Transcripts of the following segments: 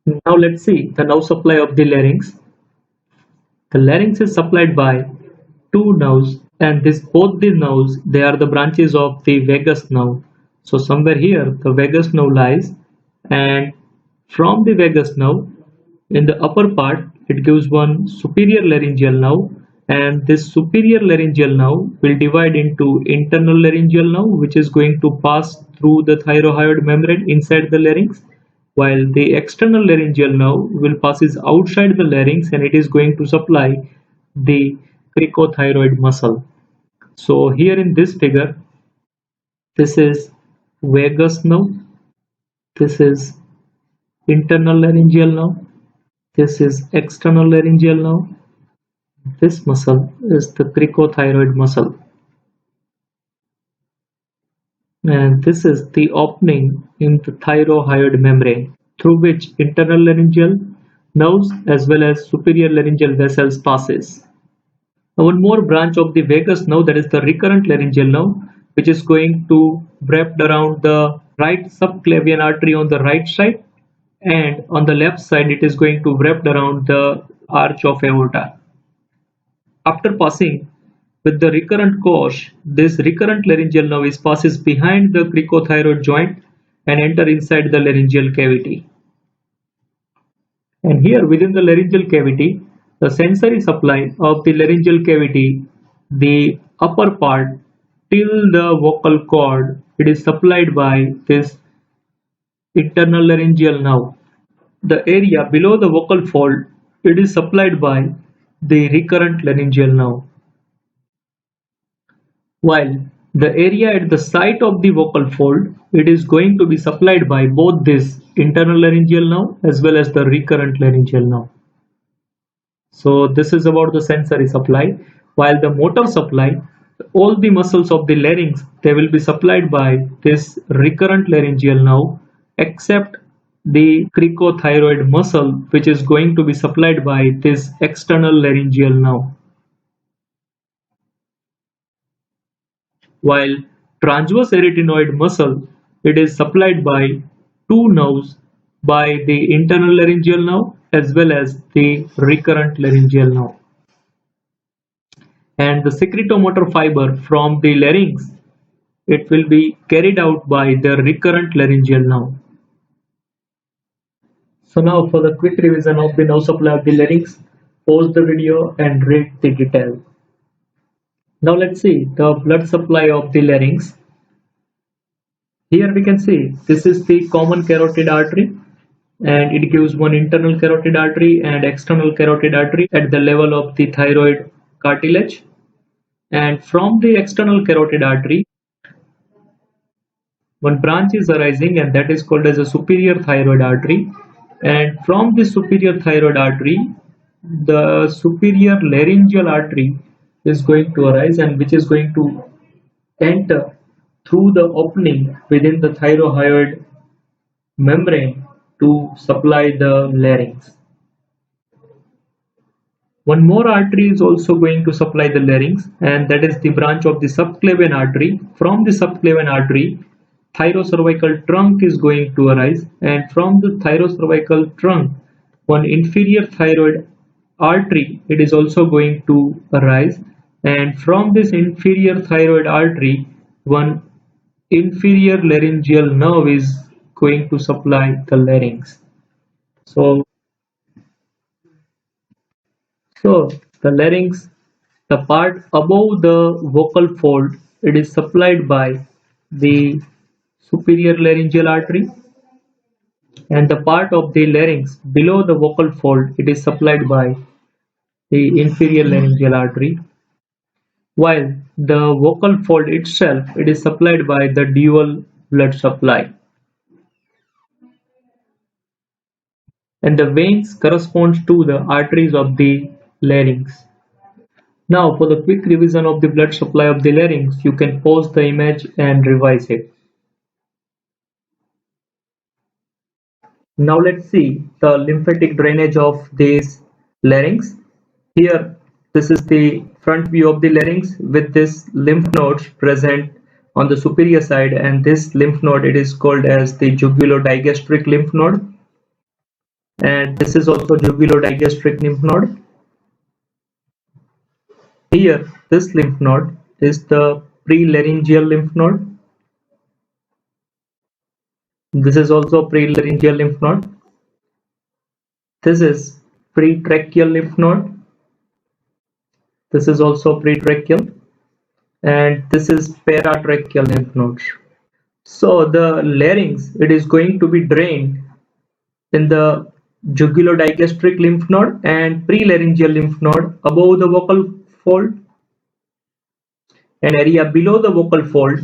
Now let's see the nerve supply of the larynx. The larynx is supplied by two nerves, and this both the nerves, they are the branches of the vagus nerve. So somewhere here the vagus nerve lies, and from the vagus nerve in the upper part it gives one superior laryngeal nerve, and this superior laryngeal nerve will divide into internal laryngeal nerve, which is going to pass through the thyroid membrane inside the larynx, while the external laryngeal nerve will passes outside the larynx and it is going to supply the cricothyroid muscle. So here in this figure, this is vagus nerve, this is internal laryngeal nerve, this is external laryngeal nerve. This muscle is the cricothyroid muscle, and this is the opening in the thyroid membrane through which internal laryngeal nerves as well as superior laryngeal vessels passes. Now one more branch of the vagus nerve, that is the recurrent laryngeal nerve, which is going to wrap around the right subclavian artery on the right side, and on the left side it is going to wrap around the arch of aorta. After passing with the recurrent course, this recurrent laryngeal nerve passes behind the cricothyroid joint and enter inside the laryngeal cavity. And here within the laryngeal cavity, the sensory supply of the laryngeal cavity, the upper part till the vocal cord, it is supplied by this internal laryngeal nerve. The area below the vocal fold, it is supplied by the recurrent laryngeal nerve, while the area at the site of the vocal fold, it is going to be supplied by both this internal laryngeal nerve as well as the recurrent laryngeal nerve. So this is about the sensory supply, while the motor supply, all the muscles of the larynx, they will be supplied by this recurrent laryngeal nerve, except the cricothyroid muscle, which is going to be supplied by this external laryngeal nerve. While transverse arytenoid muscle, it is supplied by two nerves, by the internal laryngeal nerve as well as the recurrent laryngeal nerve. And the secretomotor fiber from the larynx, it will be carried out by the recurrent laryngeal nerve. So now for the quick revision of the nerve supply of the larynx, pause the video and read the detail. Now let's see the blood supply of the larynx. Here we can see this is the common carotid artery, and it gives one internal carotid artery and external carotid artery at the level of the thyroid cartilage. And from the external carotid artery, one branch is arising, and that is called as a superior thyroid artery. And from the superior thyroid artery, the superior laryngeal artery is going to arise, and which is going to enter through the opening within the thyroid membrane to supply the larynx. One more artery is also going to supply the larynx, and that is the branch of the subclavian artery. From the subclavian artery, thyrocervical trunk is going to arise, and from the thyrocervical trunk, one inferior thyroid artery, it is also going to arise, and from this inferior thyroid artery, one inferior laryngeal nerve is going to supply the larynx. So the larynx, the part above the vocal fold, it is supplied by the superior laryngeal artery, and the part of the larynx below the vocal fold, it is supplied by the inferior laryngeal artery, while the vocal fold itself, it is supplied by the dual blood supply, and the veins corresponds to the arteries of the larynx. Now for the quick revision of the blood supply of the larynx, you can pause the image and revise it. Now let's see the lymphatic drainage of this larynx. Here, this is the front view of the larynx with this lymph nodes present on the superior side, and this lymph node, it is called as the jugulo-digastric lymph node. and this is also jugulodigastric lymph node. Here, this lymph node is the prelaryngeal lymph node. This is also prelaryngeal lymph node. This is pretracheal lymph node. This is also pretracheal, and this is paratracheal lymph node. So the larynx, it is going to be drained in the jugulodigastric lymph node and prelaryngeal lymph node above the vocal fold, and area below the vocal fold.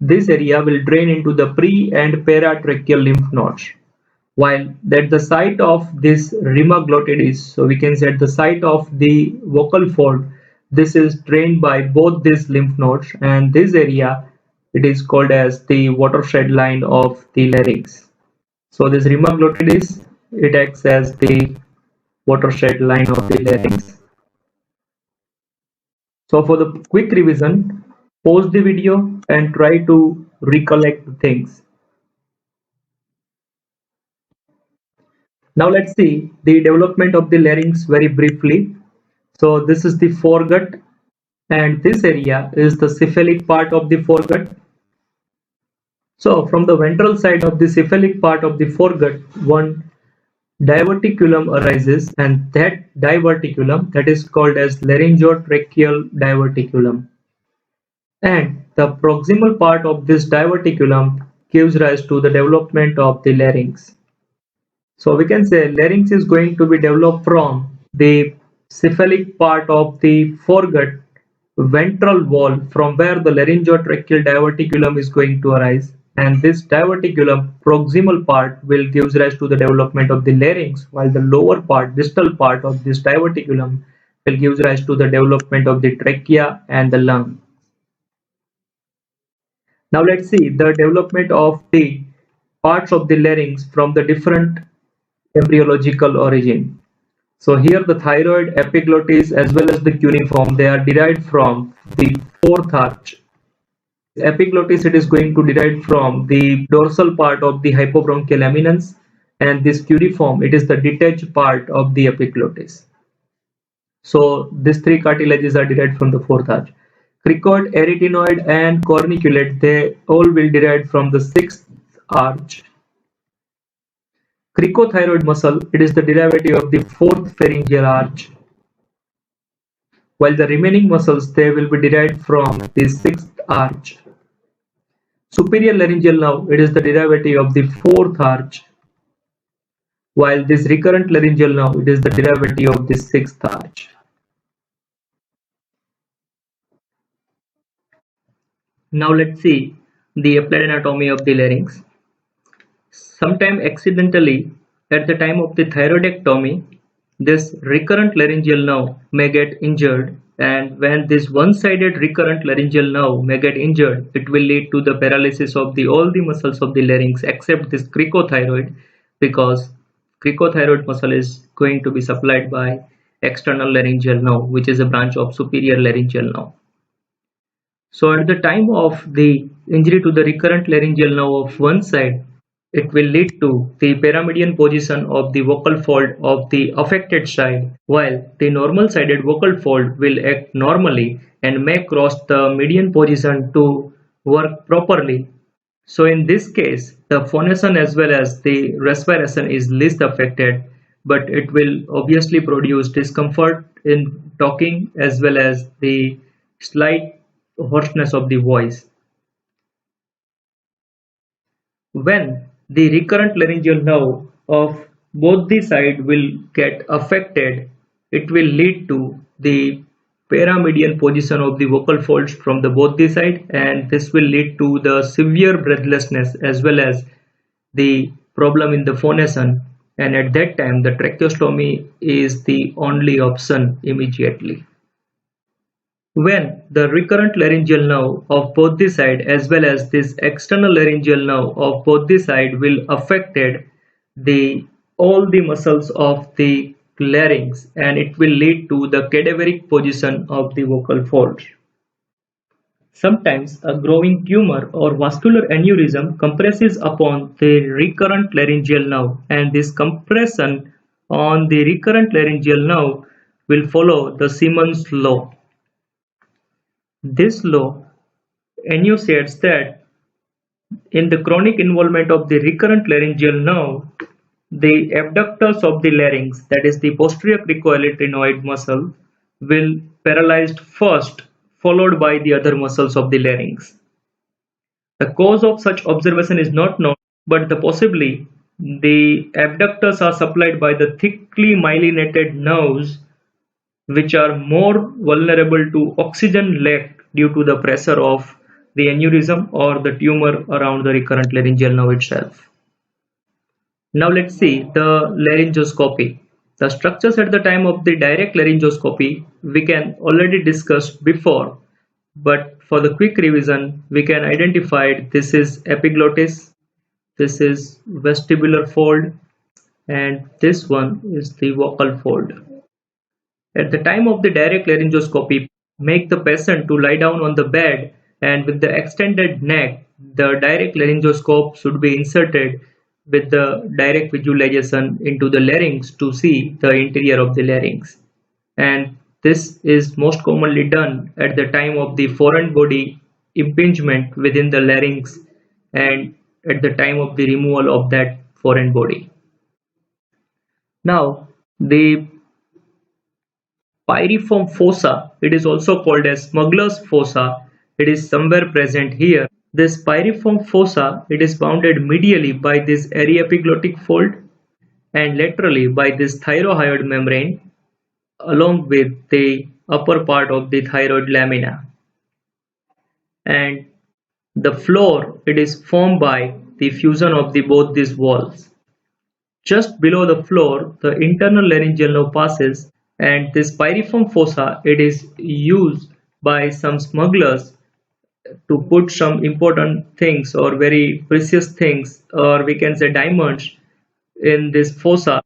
This area will drain into the pre and paratracheal lymph nodes. While at the site of this rhemaglottis, so we can say at the site of the vocal fold, this is drained by both these lymph nodes, and this area, it is called as the watershed line of the larynx. So this rhemaglottis, it acts as the watershed line of the larynx. So for the quick revision, pause the video and try to recollect the things. Now let's see the development of the larynx very briefly. So this is the foregut, and this area is the cephalic part of the foregut. So from the ventral side of the cephalic part of the foregut, one diverticulum arises, and that diverticulum, that is called as laryngotracheal diverticulum. And the proximal part of this diverticulum gives rise to the development of the larynx. So we can say larynx is going to be developed from the cephalic part of the foregut ventral wall, from where the laryngotracheal diverticulum is going to arise, and this diverticulum proximal part will give rise to the development of the larynx, while the lower part, distal part of this diverticulum will give rise to the development of the trachea and the lung. Now let's see the development of the parts of the larynx from the different embryological origin. So here the thyroid, epiglottis as well as the cuneiform, they are derived from the fourth arch. Epiglottis, it is going to derive from the dorsal part of the hypobronchial eminence, and this cuneiform, it is the detached part of the epiglottis. So these three cartilages are derived from the fourth arch. Cricoid, arytenoid and corniculate, they all will derive from the sixth arch. Cricothyroid muscle, it is the derivative of the fourth pharyngeal arch, while the remaining muscles, they will be derived from the sixth arch. Superior laryngeal nerve, it is the derivative of the fourth arch, while this recurrent laryngeal nerve, it is the derivative of the sixth arch. Now let's see the applied anatomy of the larynx. Sometime accidentally, at the time of the thyroidectomy, this recurrent laryngeal nerve may get injured, and when this one-sided recurrent laryngeal nerve may get injured, it will lead to the paralysis of all the muscles of the larynx except this cricothyroid, because cricothyroid muscle is going to be supplied by external laryngeal nerve, which is a branch of superior laryngeal nerve. So at the time of the injury to the recurrent laryngeal nerve of one side, it will lead to the paramedian position of the vocal fold of the affected side, while the normal sided vocal fold will act normally and may cross the median position to work properly. So in this case, the phonation as well as the respiration is least affected, but it will obviously produce discomfort in talking as well as the slight hoarseness of the voice. When the recurrent laryngeal nerve of both the side will get affected, it will lead to the paramedian position of the vocal folds from the both the side, and this will lead to the severe breathlessness as well as the problem in the phonation, and at that time the tracheostomy is the only option immediately. When the recurrent laryngeal nerve of both the side as well as this external laryngeal nerve of both the side will affected the all the muscles of the larynx, and it will lead to the cadaveric position of the vocal folds. Sometimes a growing tumor or vascular aneurysm compresses upon the recurrent laryngeal nerve, and this compression on the recurrent laryngeal nerve will follow the Siemens law. This law enunciates that in the chronic involvement of the recurrent laryngeal nerve, the abductors of the larynx, that is the posterior cricoerythenoid muscle, will paralyzed first, followed by the other muscles of the larynx. The cause of such observation is not known, but possibly the abductors are supplied by the thickly myelinated nerves, which are more vulnerable to oxygen lack due to the pressure of the aneurysm or the tumor around the recurrent laryngeal nerve itself. Now let's see the laryngoscopy. The structures at the time of the direct laryngoscopy we can already discussed before, but for the quick revision we can identify this is epiglottis, this is vestibular fold, and this one is the vocal fold. At the time of the direct laryngoscopy, make the patient to lie down on the bed, and with the extended neck, the direct laryngoscope should be inserted with the direct visualization into the larynx to see the interior of the larynx. And this is most commonly done at the time of the foreign body impingement within the larynx and at the time of the removal of that foreign body. Now, the piriform fossa, it is also called as smuggler's fossa, it is somewhere present here. This piriform fossa, it is bounded medially by this aryepiglottic fold and laterally by this thyrohyoid membrane along with the upper part of the thyroid lamina. And the floor, it is formed by the fusion of both these walls. Just below the floor, the internal laryngeal nerve passes, and this piriform fossa, it is used by some smugglers to put some important things or very precious things, or we can say diamonds, in this fossa,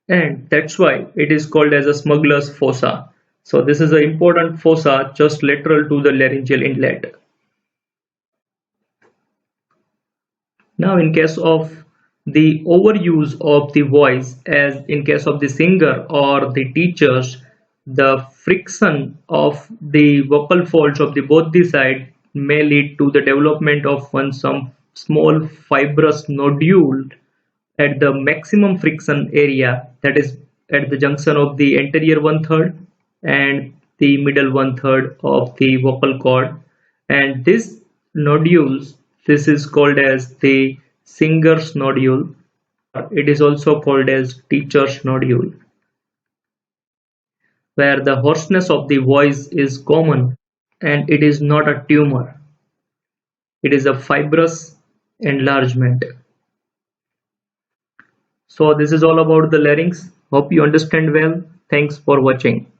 and that's why it is called as a smuggler's fossa. So this is an important fossa just lateral to the laryngeal inlet. Now, in case of the overuse of the voice, as in case of the singer or the teachers, the friction of the vocal folds of the both the side may lead to the development of some small fibrous nodule at the maximum friction area, that is at the junction of the anterior one third and the middle one third of the vocal cord, and this nodules, this is called as the singer's nodule. It is also called as teacher's nodule, where the hoarseness of the voice is common and it is not a tumor. It is a fibrous enlargement. So this is all about the larynx. Hope you understand well. Thanks for watching.